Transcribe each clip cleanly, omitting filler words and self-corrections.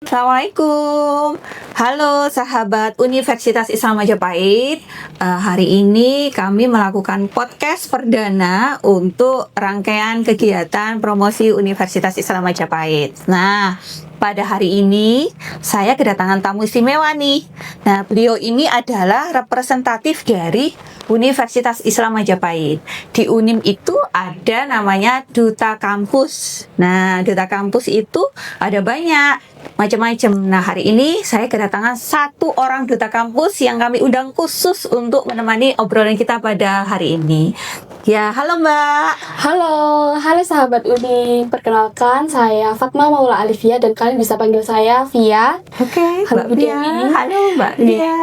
Assalamualaikum. Halo sahabat Universitas Islam Majapahit. Hari ini kami melakukan podcast perdana untuk rangkaian kegiatan promosi Universitas Islam Majapahit. Nah, pada hari ini saya kedatangan tamu istimewa nih. Nah, beliau ini adalah representatif dari Universitas Islam Majapahit. Di UNIM itu ada namanya Duta Kampus. Nah, Duta Kampus itu ada banyak macam-macam. Nah, hari ini saya kedatangan satu orang Duta Kampus yang kami undang khusus untuk menemani obrolan kita pada hari ini. Ya, halo Mbak. Halo sahabat Uni. Perkenalkan, saya Fatma Maula Alifia dan kalian bisa panggil saya Via. Oke, Halo, Mbak Via. Halo Mbak Via.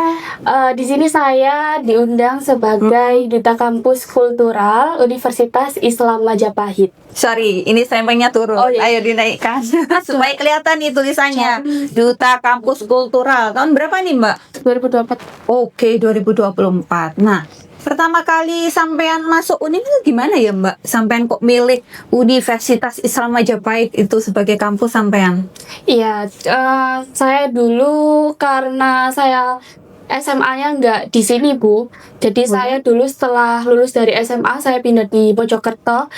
Di sini saya diundang sebagai Duta Kampus Kultural Universitas Islam Majapahit. Sorry, ini sampelnya turun. Oh, iya. Ayo dinaikkan supaya kelihatan nih tulisannya. Duta Kampus Kultural. Tahun berapa nih, Mbak? 2024. Oke, 2024. Nah, pertama kali sampean masuk UNIM itu gimana ya, Mbak? Sampean kok milih Universitas Islam Majapahit itu sebagai kampus sampean? Iya, saya dulu karena saya SMA-nya nggak di sini, Bu. Jadi saya dulu setelah lulus dari SMA, saya pindah di Mojokerto.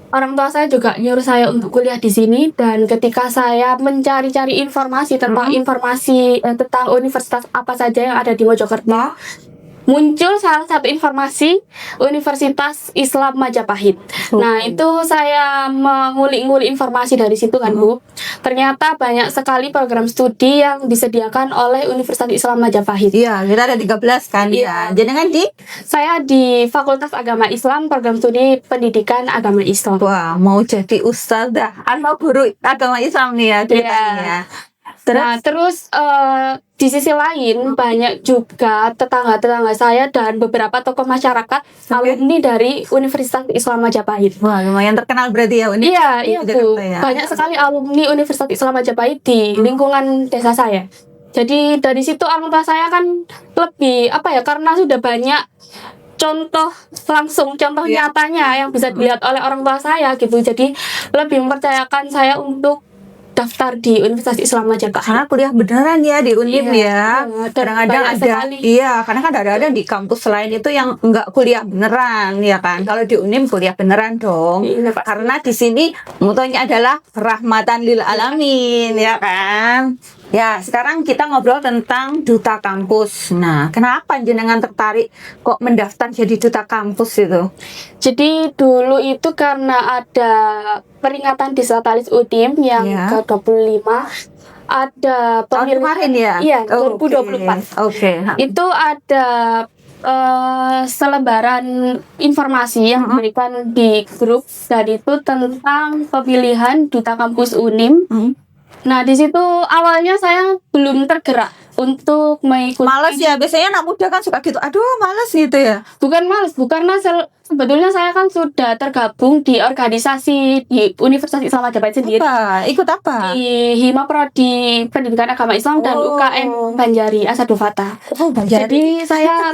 Orang tua saya juga nyuruh saya untuk kuliah di sini, dan ketika saya mencari-cari informasi tentang tentang universitas apa saja yang ada di Mojokerto, muncul salah satu informasi Universitas Islam Majapahit. Nah, itu saya mengulik-ngulik informasi dari situ kan, Bu. Ternyata banyak sekali program studi yang disediakan oleh Universitas Islam Majapahit. Iya, kita ada 13 kan ya. Jadi kan Saya di Fakultas Agama Islam, program studi Pendidikan Agama Islam. wah, mau jadi ustazah atau guru agama Islam nih ya ceritanya. Terus di sisi lain banyak juga tetangga-tetangga saya dan beberapa tokoh masyarakat alumni dari Universitas Islam Majapahit. Wah, lumayan terkenal berarti ya Uni. Iya, Bu. Ya. Banyak sekali alumni Universitas Islam Majapahit di lingkungan desa saya. Jadi dari situ orang tua saya kan lebih karena sudah banyak contoh nyatanya yang bisa dilihat oleh orang tua saya gitu. Jadi lebih mempercayakan saya untuk daftar di Universitas Islam Majapahit. Karena kuliah beneran ya di UNIM ya. Kadang-kadang ada sekali. Iya, karena kan ada di kampus lain itu yang enggak kuliah beneran ya kan. Kalau di UNIM kuliah beneran dong. Iya, karena di sini motonya adalah rahmatan lil alamin ya kan. Ya, sekarang kita ngobrol tentang Duta Kampus. Nah, kenapa jenengan tertarik kok mendaftar jadi Duta Kampus itu? Jadi dulu itu karena ada peringatan Disatalis UTIM yang ke-25, ada tahun kemarin ya? Iya, 2024. Oke. Itu ada selebaran informasi yang diberikan di grup, dan itu tentang pemilihan Duta Kampus UNIM. Nah, di situ awalnya saya belum tergerak untuk mengikuti. Males ya, biasanya anak muda kan suka gitu. Aduh, males gitu ya. Bukan males, karena sebetulnya saya kan sudah tergabung di organisasi di Universitas Islam Majapahit sendiri. Ikut apa? Di Himapro di Pendidikan Agama Islam dan UKM Banjari Asadul Fatah. Jadi saya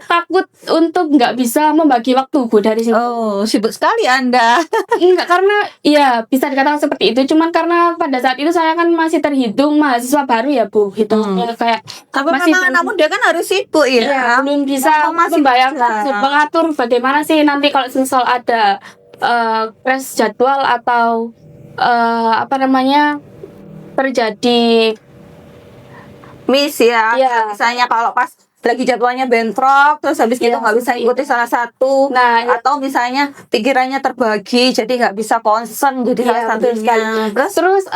takut untuk nggak bisa membagi waktu, Bu, dari situ. Oh, sibuk sekali Anda. Enggak, karena ya bisa dikatakan seperti itu. Cuman karena pada saat itu saya kan masih terhitung mahasiswa baru ya, Bu. Hitungnya kayak tapi memang anak muda kan harus sibuk ya. Iya, belum bisa membayangkan, mengatur bagaimana sih nanti kalau misal ada crash jadwal atau terjadi miss ya. Misalnya kalau pas lagi jadwalnya bentrok terus habis gitu nggak bisa ikuti salah satu, atau misalnya pikirannya terbagi jadi nggak bisa concern jadi salah satunya. Terus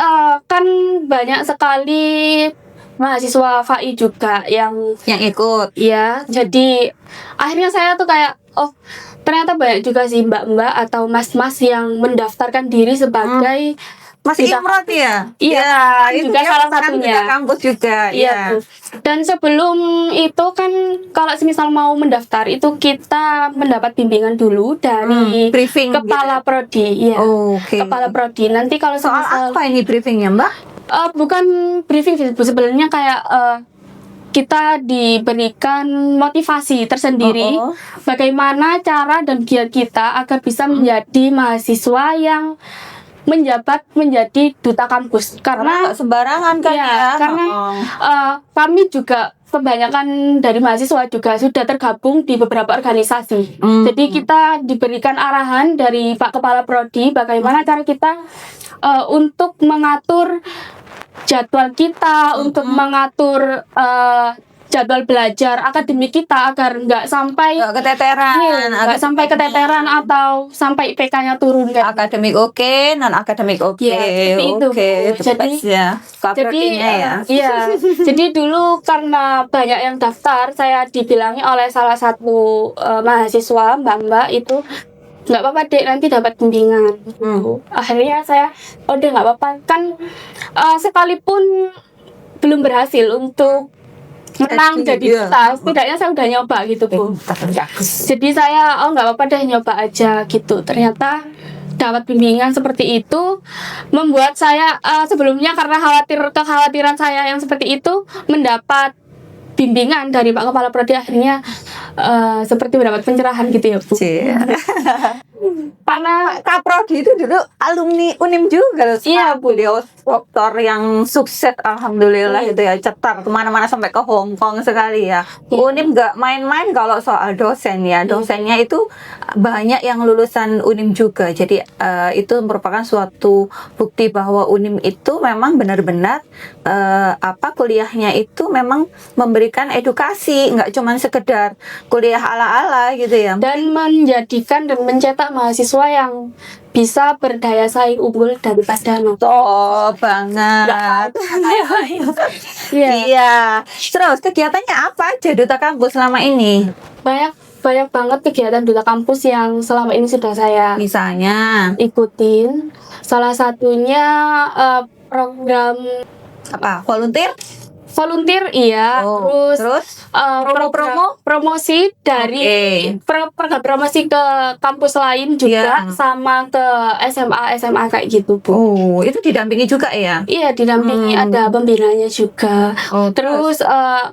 kan banyak sekali mahasiswa FAI juga yang ikut. Iya, jadi akhirnya saya tuh kayak ternyata banyak juga sih mbak-mbak atau mas-mas yang mendaftarkan diri sebagai masih imrot ya? Iya, itu juga salah satunya. Kampus juga. Iya. Dan sebelum itu kan kalau semisal mau mendaftar itu kita mendapat bimbingan dulu dari briefing kepala prodi. Iya. Kepala prodi. Nanti kalau soal apa ini briefingnya, Mbak? Bukan briefing sih, sebenarnya kayak kita diberikan motivasi tersendiri bagaimana cara dan giat kita agar bisa menjadi mahasiswa yang menjabat menjadi duta kampus Karena karena nggak sembarangan kan Iya, ya. karena Oh. kami juga kebanyakan dari mahasiswa juga sudah tergabung di beberapa organisasi. Jadi kita diberikan arahan dari Pak Kepala Prodi bagaimana cara kita untuk mengatur jadwal kita, untuk mengatur jadwal belajar akademik kita agar nggak sampai Nggak keteteran, nggak sampai keteteran atau sampai IPK-nya turun kan. akademik oke, non akademik oke, Iya, seperti itu, oke, Bu. the Jadi- best ya. Jadi Coverage-nya ya. iya. Jadi dulu karena banyak yang daftar, saya dibilangi oleh salah satu mahasiswa Mbak itu nggak apa-apa dek, nanti dapat bimbingan. Akhirnya saya udah nggak apa-apa kan, sekalipun belum berhasil untuk menang Iya. jadi duta, setidaknya saya udah nyoba gitu Bu. Bagus. Jadi saya nggak apa-apa deh nyoba aja gitu. Ternyata dapat bimbingan seperti itu membuat saya sebelumnya karena kekhawatiran saya yang seperti itu mendapat bimbingan dari Pak Kepala Prodi, akhirnya seperti mendapat pencerahan gitu ya Bu. Cie. Karena Kaprodi itu dulu alumni Unim juga loh. Iya, Bu. Beliau doktor yang sukses, alhamdulillah itu ya, cetar kemana-mana sampai ke Hong Kong sekali ya. Iya. Unim nggak main-main kalau soal dosen ya. Dosennya itu banyak yang lulusan Unim juga. Jadi itu merupakan suatu bukti bahwa Unim itu memang benar-benar kuliahnya itu memang memberikan edukasi, nggak cuma sekedar kuliah ala-ala gitu ya. dan menjadikan dan mencetak mahasiswa yang bisa berdaya saing unggul daripada Oh banget. Iya, Iya. Terus kegiatannya apa aja Duta Kampus selama ini? banyak banget kegiatan duta kampus yang selama ini sudah saya Misalnya ikutin. Salah satunya program apa? Volunteer? volunteer, iya. Oh, terus Program promosi dari promosi ke kampus lain juga, Iya. sama ke SMA kayak gitu Bu. Oh, itu didampingi juga ya? Iya, didampingi, ada pembinanya juga. Oh, Terus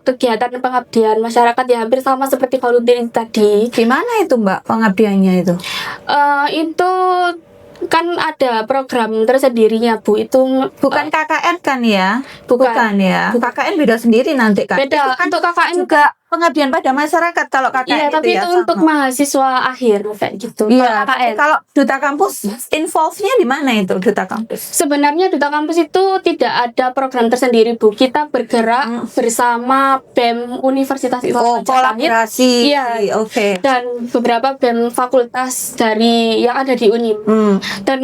kegiatan pengabdian masyarakat ya hampir sama seperti volunteer tadi. gimana itu Mbak pengabdiannya itu? Itu kan ada program tersendirinya Bu. Itu Bukan KKN kan ya? bukan. Ya. KKN beda sendiri nanti kan? Beda. Itu kan Untuk KKN juga pengabdian pada masyarakat kalau KKN iya, tapi ya, itu untuk sama. mahasiswa akhir kayak gitu. Iya, Kalau tapi KKN. kalau Duta Kampus involve-nya di mana itu Duta Kampus? Sebenarnya duta kampus itu tidak ada program tersendiri Bu. Kita bergerak bersama BEM Universitas Islam Oh, Majapahit kolaborasi. Iya. Oke. dan beberapa BEM fakultas dari yang ada di Unim. Dan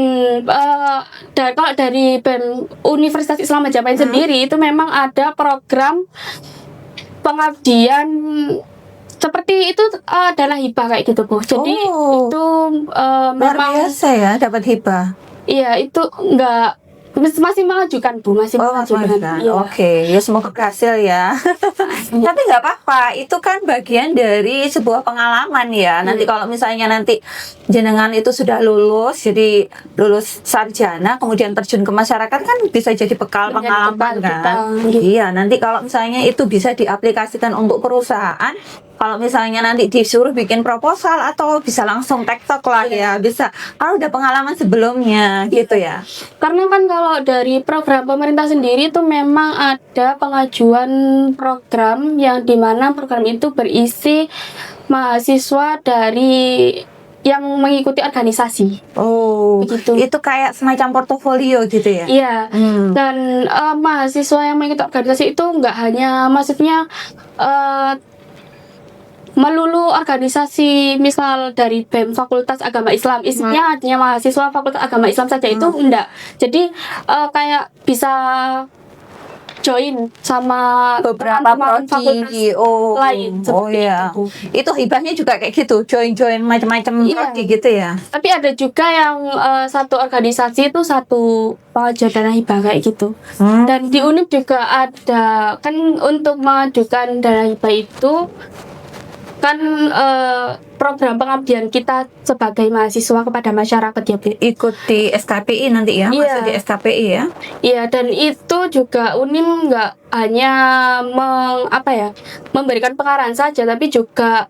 kalau dari BEM Universitas Islam Majapahit sendiri itu memang ada program pengabdian seperti itu, dana hibah kayak gitu Bu. Jadi Oh. itu Luar memang biasa ya dapat hibah. iya, itu enggak masih mengajukan Bu, masih Oh, mengajukan. Mas. Iya. Oke, ya semoga berhasil ya. Tapi nggak apa-apa, itu kan bagian dari sebuah pengalaman ya. Nanti kalau misalnya nanti jenengan itu sudah lulus, jadi lulus sarjana, kemudian terjun ke masyarakat kan bisa jadi bekal Menjadi pengalaman bekal kita, kan. gitu. Iya, nanti kalau misalnya itu bisa diaplikasikan untuk perusahaan, kalau misalnya nanti disuruh bikin proposal atau bisa langsung tektok lah ya, bisa. Kalau udah pengalaman sebelumnya gitu ya. Karena kan kalau dari program pemerintah sendiri itu memang ada pengajuan program yang dimana program itu berisi mahasiswa dari yang mengikuti organisasi. Oh, Begitu. itu kayak semacam portofolio gitu ya? Iya. Hmm. Dan mahasiswa yang mengikuti organisasi itu nggak hanya maksudnya melulu organisasi misal dari BEM Fakultas Agama Islam, isinya hanya mahasiswa Fakultas Agama Islam saja, itu enggak. Jadi kayak bisa join sama Beberapa teman-teman prodi. Oh, lain oh seperti ya. itu. Itu hibahnya juga kayak gitu, join-join macam-macam Iya. prodi gitu ya? Tapi ada juga yang satu organisasi itu satu pengajuan dana hibah kayak gitu. Dan di UNIF juga ada kan untuk mengajukan dana hibah itu kan program pengabdian kita sebagai mahasiswa kepada masyarakat ya Bu. Ikut di SKPI nanti ya, Iya. masuk di SKPI ya? Iya, dan itu juga UNIM nggak hanya memberikan pengarahan saja, tapi juga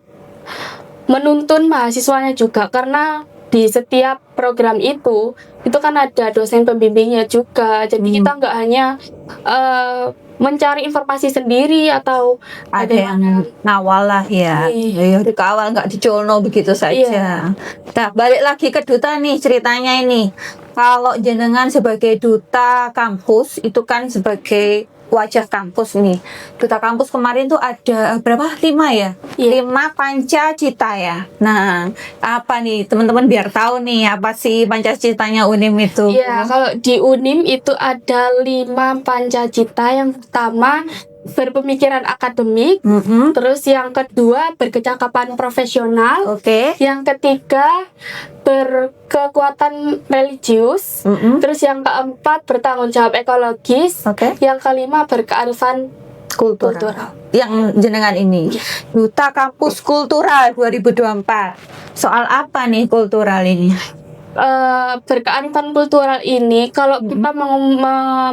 menuntun mahasiswanya juga, karena di setiap program itu kan ada dosen pembimbingnya juga. Jadi kita nggak hanya mencari informasi sendiri atau ada yang ngawal lah ya. Ya dikawal, nggak dicolno begitu saja. Nah, balik lagi ke duta nih ceritanya ini. Kalau jenengan sebagai duta kampus itu kan sebagai wajah kampus nih. Duta kampus kemarin tuh ada berapa? 5 ya? 5 Pancacita ya. Nah, apa nih teman-teman biar tahu nih apa sih Pancacitanya UNIM itu? Iya, kalau di UNIM itu ada 5 Pancacita. Yang pertama berpemikiran akademik, terus yang kedua berkecakapan profesional, yang ketiga berkekuatan religius, terus yang keempat bertanggung jawab ekologis, yang kelima berkearifan kultural. Yang jenengan ini Duta Kampus Kultural 2024. Soal apa nih kultural ini? Berkearifan kultural ini kalau kita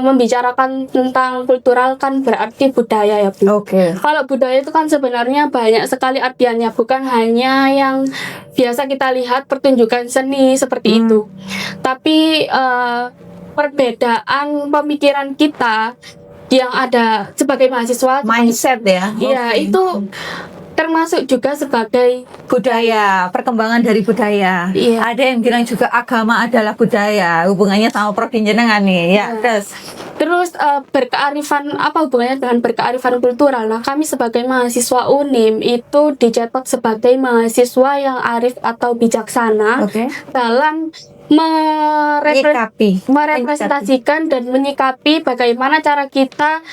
membicarakan tentang kultural kan berarti budaya ya Bu. Kalau budaya itu kan sebenarnya banyak sekali artiannya, bukan hanya yang biasa kita lihat pertunjukan seni seperti itu, tapi perbedaan pemikiran kita yang ada sebagai mahasiswa, mindset ya. Iya, itu termasuk juga sebagai budaya, perkembangan dari budaya. Ada yang bilang juga agama adalah budaya, hubungannya sama prodi jenengan nih ya. Terus berkearifan, apa hubungannya dengan berkearifan kultural? Nah, kami sebagai mahasiswa UNIM itu dicetak sebagai mahasiswa yang arif atau bijaksana dalam merepresentasikan dan menyikapi bagaimana cara kita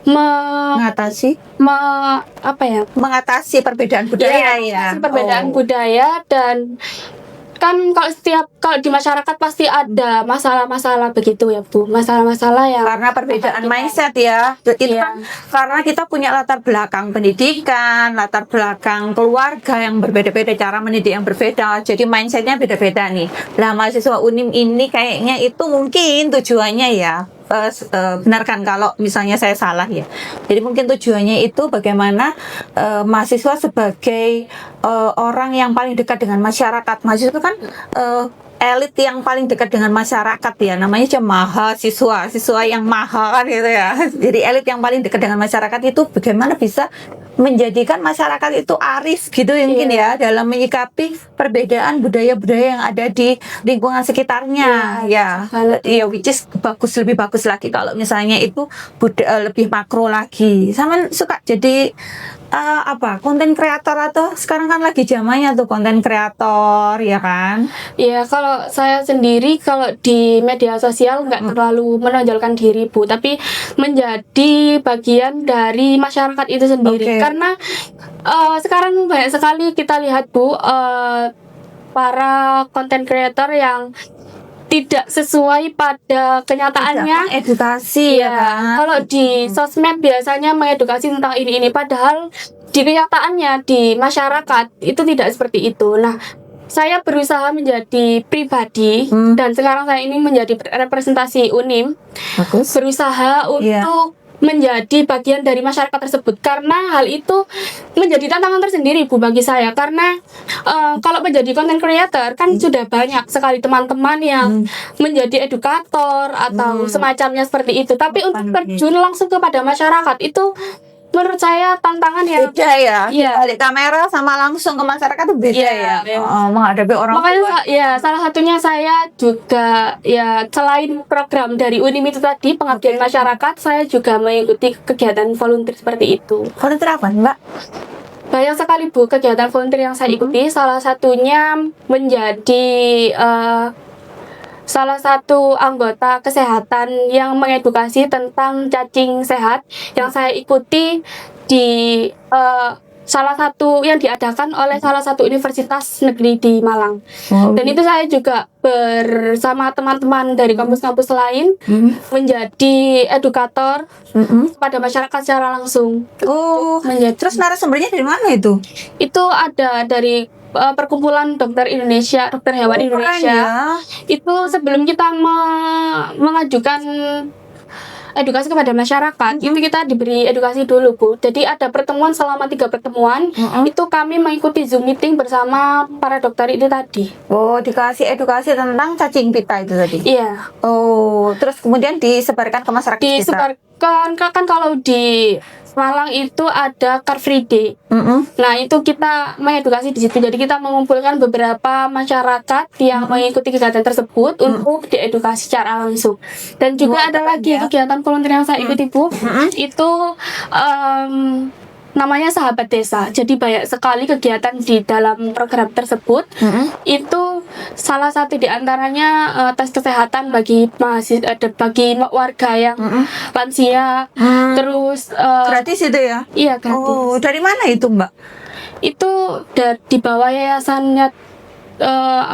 mengatasi perbedaan budaya perbedaan budaya. Dan kan kalau di masyarakat pasti ada masalah-masalah begitu ya Bu, masalah-masalah yang karena perbedaan mindset ya. Kita karena kita punya latar belakang pendidikan, latar belakang keluarga yang berbeda-beda, cara mendidik yang berbeda, jadi mindsetnya beda-beda nih. Nah, mahasiswa UNIM ini kayaknya itu mungkin tujuannya ya, benarkan kalau misalnya saya salah ya. Jadi mungkin tujuannya itu bagaimana mahasiswa sebagai orang yang paling dekat dengan masyarakat. Mahasiswa kan elit yang paling dekat dengan masyarakat ya, namanya mahasiswa, siswa yang mahal kan gitu ya. Jadi elit yang paling dekat dengan masyarakat itu bagaimana bisa menjadikan masyarakat itu arif gitu mungkin ya, dalam menyikapi perbedaan budaya-budaya yang ada di lingkungan sekitarnya ya, which is lebih bagus lagi kalau misalnya itu lebih makro lagi. Sama suka jadi konten kreator, atau sekarang kan lagi zamannya tuh konten kreator ya kan? Iya, kalau saya sendiri kalau di media sosial nggak terlalu menonjolkan diri Bu, tapi menjadi bagian dari masyarakat itu sendiri. Karena sekarang banyak sekali kita lihat Bu, para konten kreator yang tidak sesuai pada kenyataannya. Edukasi ya kan? Kalau di sosmed biasanya mengedukasi tentang ini, padahal di kenyataannya di masyarakat itu tidak seperti itu. Nah, saya berusaha menjadi pribadi dan sekarang saya ini menjadi representasi UNIM. Berusaha untuk menjadi bagian dari masyarakat tersebut, karena hal itu menjadi tantangan tersendiri Bu bagi saya, karena kalau menjadi content creator kan sudah banyak sekali teman-teman yang menjadi edukator atau semacamnya seperti itu, tapi untuk terjun langsung kepada masyarakat itu menurut saya tantangan yang beda ya. Balik kamera sama langsung ke masyarakat itu beda menghadapi orang makanya tua. Salah satunya saya juga selain program dari UNIM itu tadi pengabdian masyarakat, saya juga mengikuti kegiatan volunteer seperti itu. Volunteer apa Mbak? Banyak sekali Bu kegiatan volunteer yang saya ikuti. Salah satunya menjadi salah satu anggota kesehatan yang mengedukasi tentang cacing sehat yang saya ikuti di salah satu yang diadakan oleh salah satu universitas negeri di Malang. Dan itu saya juga bersama teman-teman dari kampus-kampus lain menjadi edukator pada masyarakat secara langsung. Terus narasumbernya dari mana itu? Itu ada dari Perkumpulan Dokter Indonesia, Dokter Hewan Indonesia. Itu sebelum kita mengajukan edukasi kepada masyarakat, itu kita diberi edukasi dulu, Bu. Jadi ada pertemuan selama 3 pertemuan, itu kami mengikuti Zoom meeting bersama para dokter itu tadi. Oh, dikasih edukasi tentang cacing pita itu tadi. Iya. Oh, terus kemudian disebarkan ke masyarakat sekitar. Disebarkan, kan kalau di Malang itu ada Car Free Day. Nah, itu kita mengedukasi di situ. Jadi kita mengumpulkan beberapa masyarakat yang mengikuti kegiatan tersebut untuk diedukasi secara langsung. Dan juga ada lagi kegiatan volunteer yang saya ikuti, Bu. Itu namanya Sahabat Desa. Jadi banyak sekali kegiatan di dalam program tersebut. Itu salah satu di antaranya tes kesehatan bagi bagi warga yang lansia. Terus Gratis itu ya? iya, gratis. Oh, dari mana itu, Mbak? Itu di bawah yayasannya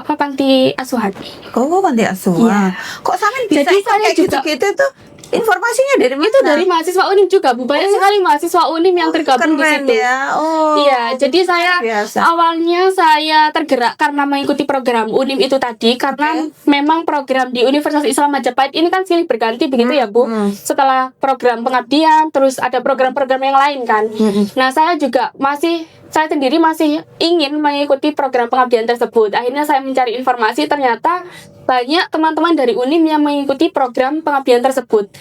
panti asuhan. Oh, panti asuhan. Iya. Kok sampean bisa Jadi ikut saya kayak juga- gitu-gitu tuh? Informasinya dari mana? Itu dari mahasiswa UNIM juga, Bu. Banyak sekali mahasiswa UNIM yang tergabung di Keren situ. ya. Oh. Iya, jadi saya biasa. awalnya saya tergerak karena mengikuti program UNIM itu tadi, karena memang program di Universitas Islam Majapahit ini kan silih berganti begitu ya, Bu. Setelah program pengabdian, terus ada program-program yang lain kan. Nah, saya sendiri masih ingin mengikuti program pengabdian tersebut. Akhirnya saya mencari informasi, ternyata banyak teman-teman dari UNIM yang mengikuti program pengabdian tersebut.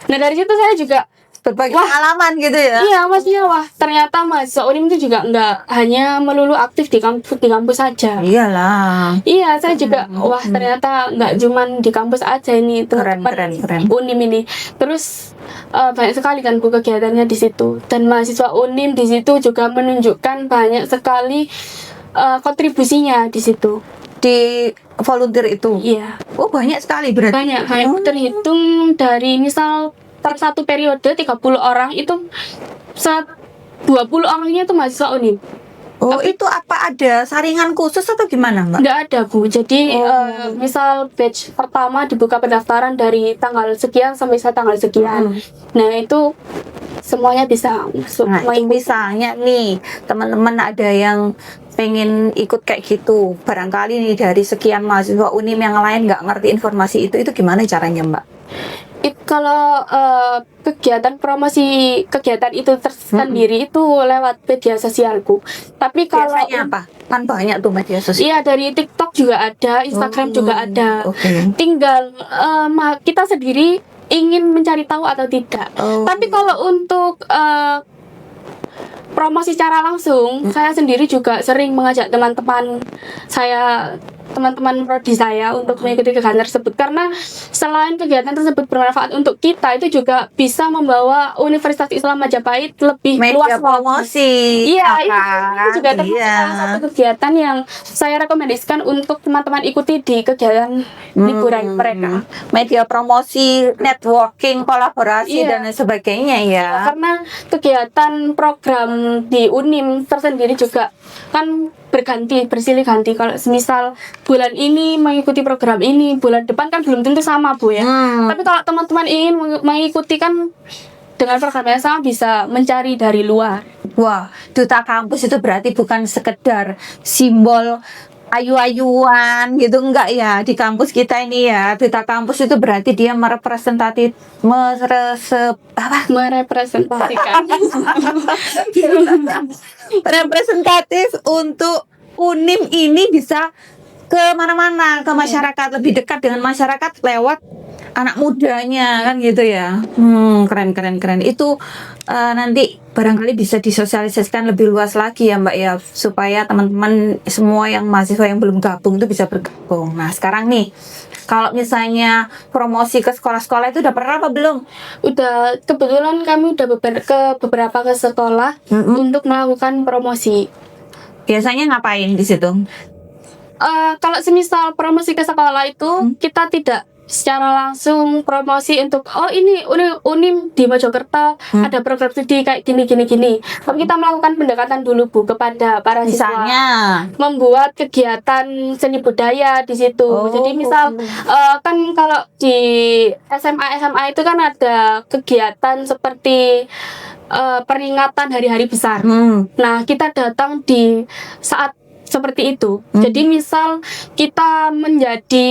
Nah, dari situ saya juga Berbagi pengalaman gitu ya. iya, maksudnya ternyata mahasiswa UNIM itu juga nggak hanya melulu aktif di kampus saja. Iyalah. Iya, saya juga ternyata nggak cuman di kampus aja ini Keren. teman-teman UNIM ini. Terus banyak sekali kan, Bu, kegiatannya di situ. Dan mahasiswa UNIM di situ juga menunjukkan banyak sekali kontribusinya di situ. Di volunteer itu. Iya, Oh, banyak sekali berarti. banyak. Terhitung dari misal per satu periode 30 orang itu 20 orangnya itu mahasiswa UNIM. Oh, itu apa ada saringan khusus atau gimana, Mbak? Nggak ada, Bu. Jadi misal batch pertama dibuka pendaftaran dari tanggal sekian sampai tanggal sekian. Nah, itu semuanya bisa masuk. Nah, itu misalnya nih, teman-teman ada yang pengen ikut kayak gitu. Barangkali nih dari sekian mahasiswa UNIM yang lain nggak ngerti informasi itu gimana caranya, Mbak? Kalau kegiatan promosi kegiatan itu tersendiri itu lewat media sosialku. Tapi kalau Biasanya apa? Kan banyak tuh media sosial. iya, dari TikTok juga ada, Instagram juga ada. Oke. Tinggal kita sendiri ingin mencari tahu atau tidak. Oh. Tapi kalau untuk promosi secara langsung, saya sendiri juga sering mengajak teman-teman prodi saya untuk mengikuti kegiatan tersebut, karena selain kegiatan tersebut bermanfaat untuk kita, itu juga bisa membawa Universitas Islam Majapahit lebih Media luas lagi. promosi. Iya, kan? itu juga termasuk salah satu kegiatan yang saya rekomendasikan untuk teman-teman ikuti di kegiatan liburan mereka. Media promosi, networking, kolaborasi Iya. dan lain sebagainya ya. Karena kegiatan program di UNIM tersendiri juga kan bersilih ganti. Kalau semisal bulan ini mengikuti program ini, bulan depan kan belum tentu sama, Bu, ya. Tapi kalau teman-teman ingin mengikuti kan dengan program yang sama, bisa mencari dari luar. Wah, duta kampus itu berarti bukan sekedar simbol ayu-ayuan gitu, enggak ya, di kampus kita ini ya. Duta kampus itu berarti dia Merepresentasikan. representatif untuk UNIM ini bisa ke mana-mana, ke masyarakat, lebih dekat dengan masyarakat lewat anak mudanya kan gitu ya. Keren. Itu nanti barangkali bisa disosialisasikan lebih luas lagi ya, Mbak ya, supaya teman-teman semua yang mahasiswa yang belum gabung itu bisa bergabung. Nah, sekarang nih, kalau misalnya promosi ke sekolah-sekolah itu udah pernah apa belum? Udah, kebetulan kami udah beberapa ke sekolah untuk melakukan promosi. Biasanya ngapain di situ? Kalau semisal promosi ke sekolah itu kita tidak secara langsung promosi untuk ini UNIM di Mojokerto ada program studi kayak gini. Tapi kita melakukan pendekatan dulu, Bu, kepada para siswa. Misalnya Membuat kegiatan seni budaya di situ. Jadi misal kan kalau di SMA itu kan ada kegiatan seperti peringatan hari-hari besar. Nah, kita datang di saat seperti itu. Jadi misal kita menjadi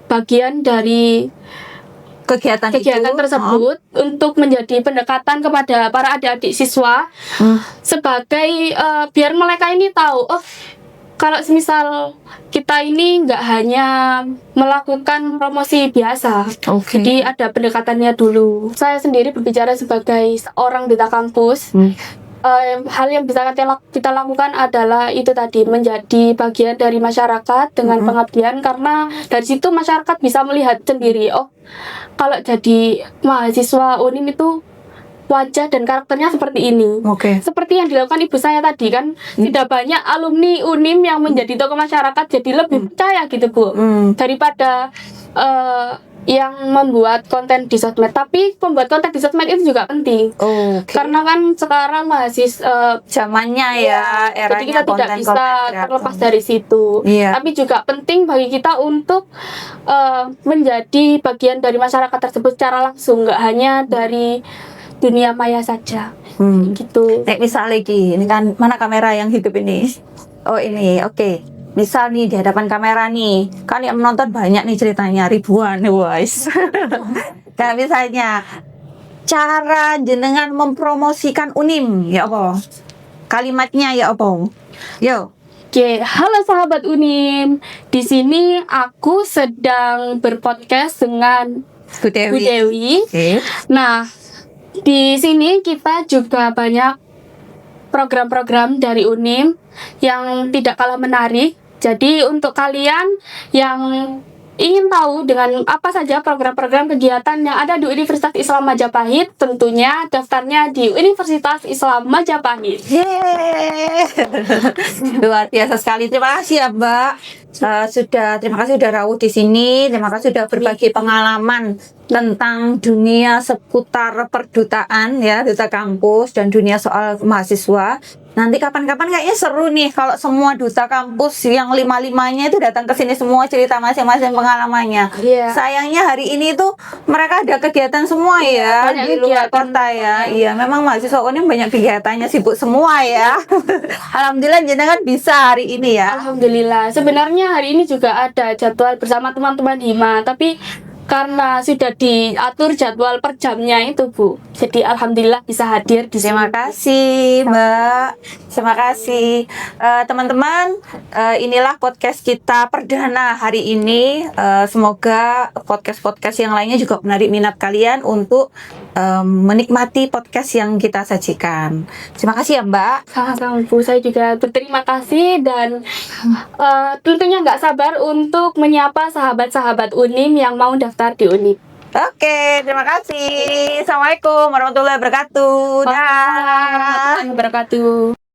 bagian dari kegiatan kegiatan itu. tersebut untuk menjadi pendekatan kepada para adik-adik siswa sebagai biar mereka ini tahu, oh kalau semisal kita ini nggak hanya melakukan promosi biasa, Oke. jadi ada pendekatannya dulu. Saya sendiri berbicara sebagai seorang duta kampus. Hal yang bisa kita lakukan adalah itu tadi, menjadi bagian dari masyarakat dengan pengabdian, karena dari situ masyarakat bisa melihat sendiri, oh kalau jadi mahasiswa UNIM itu wajah dan karakternya seperti ini. Oke. Seperti yang dilakukan ibu saya tadi kan, tidak banyak alumni UNIM yang menjadi tokoh masyarakat, jadi lebih percaya gitu Bu, daripada yang membuat konten di sosmed. Tapi pembuat konten di sosmed itu juga penting. Oke. Karena kan sekarang mahasiswa Zamannya ya, jadi eranya kita tidak konten bisa terlepas dari situ. Iya. Tapi juga penting bagi kita untuk menjadi bagian dari masyarakat tersebut secara langsung, nggak hanya dari dunia maya saja. Gitu. Nek misal lagi, ini kan mana kamera yang hidup ini? Oh ini, oke. Misal nih di hadapan kamera nih, kan yang menonton banyak nih ceritanya, ribuan nih guys. Nah misalnya, cara jenengan mempromosikan UNIM, ya apa? Kalimatnya ya apa? Yo. Oke, halo sahabat UNIM. Di sini aku sedang berpodcast dengan Bu Bu Dewi. Dewi. Oke. Nah, di sini kita juga banyak program-program dari UNIM yang tidak kalah menarik. Jadi untuk kalian yang ingin tahu dengan apa saja program-program kegiatan yang ada di Universitas Islam Majapahit, tentunya daftarnya di Universitas Islam Majapahit. Yeay. Luar biasa sekali. Terima kasih ya, Mbak. Terima kasih sudah rawuh di sini. Terima kasih sudah berbagi pengalaman tentang dunia seputar perdutaan ya, duta kampus dan dunia soal mahasiswa. Nanti kapan-kapan kayaknya seru nih kalau semua duta kampus yang 5-5-nya itu datang ke sini semua cerita masing-masing pengalamannya. Iya. Sayangnya hari ini tuh mereka ada kegiatan semua ya banyak di luar kegiatan. kota ya. Iya, memang mahasiswa UNIM banyak kegiatannya, sibuk semua ya. Alhamdulillah jenengan bisa hari ini ya. Alhamdulillah. Sebenarnya hari ini juga ada jadwal bersama teman-teman Hima, tapi karena sudah diatur jadwal per jamnya itu Bu, jadi alhamdulillah bisa hadir di sini. Terima kasih Mbak. Terima kasih teman-teman. Inilah podcast kita perdana hari ini. Semoga podcast-podcast yang lainnya juga menarik minat kalian untuk menikmati podcast yang kita sajikan. Terima kasih ya Mbak. Sama-sama Bu, saya juga berterima kasih dan tentunya nggak sabar untuk menyapa sahabat-sahabat UNIM yang mau daftar di UNIM. Oke, terima kasih. Assalamualaikum warahmatullahi wabarakatuh. Dah. Waalaikumsalam warahmatullahi wabarakatuh.